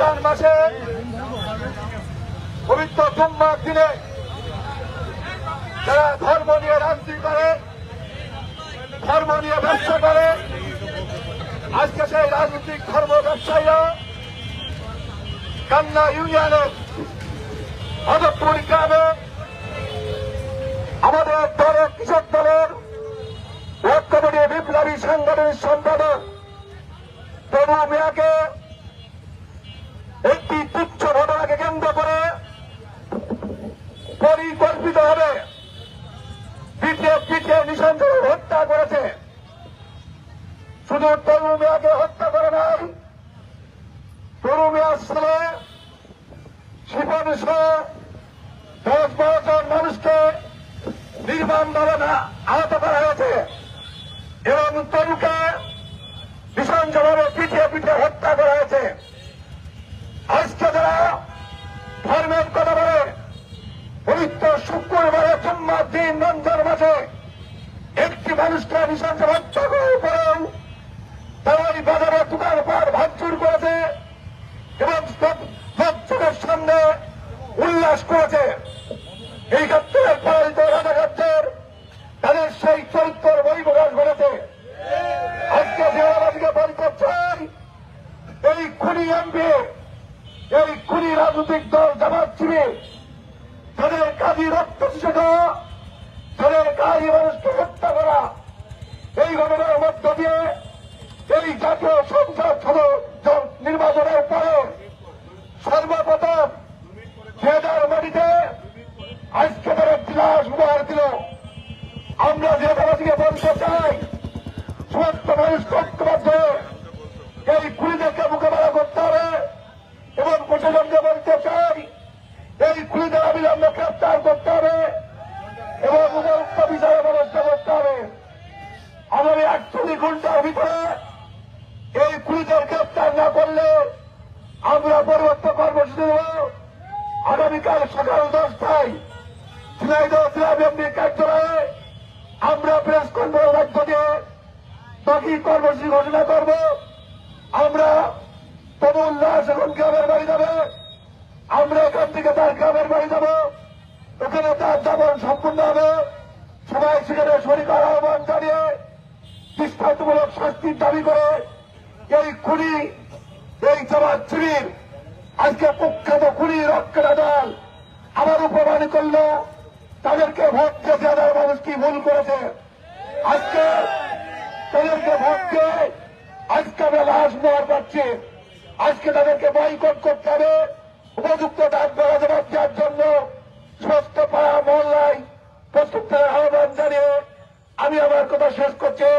রমজান মাসে পবিত্র জুম্মার দিনে যারা ধর্ম নিয়ে রাজনীতি করে, ধর্ম নিয়ে ব্যবসা করে, আজকে সেই রাজনৈতিক ধর্ম ব্যবসায়ীরা কান্না ইউনিয়নের আদবপুর গ্রামে আমাদের দলের কৃষক দলের বর্তমানে বিপ্লবী সংগঠনের সম্পাদক তনু মিয়াকে একটি তুচ্ছ ঘটনাকে কেন্দ্র করে পরিকল্পিতভাবে পিটিয়ে নৃশংসভাবে হত্যা করেছে। শুধু তনু মিয়াকে হত্যা করে নাই, তনু মিয়ার ছেলে শিপন সহ 10-12 জন মানুষকে নির্মমভাবে আহত করা হয়েছে এবং তনুকে নৃশংসভাবে পিটিয়ে হত্যা করা হয়েছে। আজকে যারা ধর্মের কথা বলে পবিত্র শুক্রবারে জুম্মার দিন রমজান মাসে একটি মানুষকে নৃশংস হত্যা করার পরেও তারা এই বাজারে দোকানপাট ভাঙচুর করেছে এবং লোকজনের সামনে উল্লাস করেছে। এই ক্ষেত্রে পরাজিত রাজাঘাটের তাদের সেই চরিত্রের বহিঃপ্রকাশ ঘটেছে। আজকে জেলাবাসীকে বলতে চাই, এই খুনি এমপি, এই খুনি রাজনৈতিক দল জামাত শিবির তাদের কাজী রক্ত শেখা, তাদের কাজী মানুষকে হত্যা করা, এই ঘটনার মধ্য দিয়ে এই জাতীয় সংসদ নির্বাচনের পরে সর্বপ্রথম জেদার মাটিতে আজকে তারা ক্লাস উপহার দিল। আমরা জেলাবাসীকে বলতে চাই, সমস্ত মানুষ ঐক্যবদ্ধ এই খুনিদেরকে মোকাবেলা করতে হবে এবং প্রশাসনকে বলতে চাই এই খুনিদের অবিলম্বে গ্রেপ্তার করতে হবে এবং উপযুক্ত বিচারের ব্যবস্থা করতে হবে। আগামী 48 ঘন্টার ভিতরে এই খুনিদের গ্রেপ্তার না করলে আমরা পরবর্তী কর্মসূচি দেব। আগামীকাল সকাল 10টায় ঝিনাইদহ জেলা বিএনপি কার্যালয়ে আমরা প্রেস কনফারেন্সের মধ্য দিয়ে বাকি কর্মসূচি ঘোষণা করব। আমরা তমুল দাস এখন গ্রামের বাড়ি যাবে, আমরা এখান থেকে তার গ্রামের বাড়ি যাব, ওখানে তার যাপন সম্পূর্ণ হবে। সবাই সেখানে শরীর আহ্বান জানিয়ে দৃষ্টান্তমূলক শাস্তির দাবি করে এই খুনি, এই জামাত শিবির আজকে কুখ্যাত খুনি রক্ষা দল আবার প্রমাণ করল তাদেরকে ভোট দিয়ে সাধারণ মানুষ কি ভুল করেছে। আজকে তাদেরকে ভোট দিয়ে আজকে আমরা লাশ মোহর পাচ্ছি। আজকে তাদেরকে বয়কট করতে হবে। উপযুক্ত ডাক দেওয়া জবাব দেওয়ার জন্য সমস্ত পাড়া মহল্লায় প্রস্তুত আহ্বান জানিয়ে আমি আমার কথা শেষ করছি।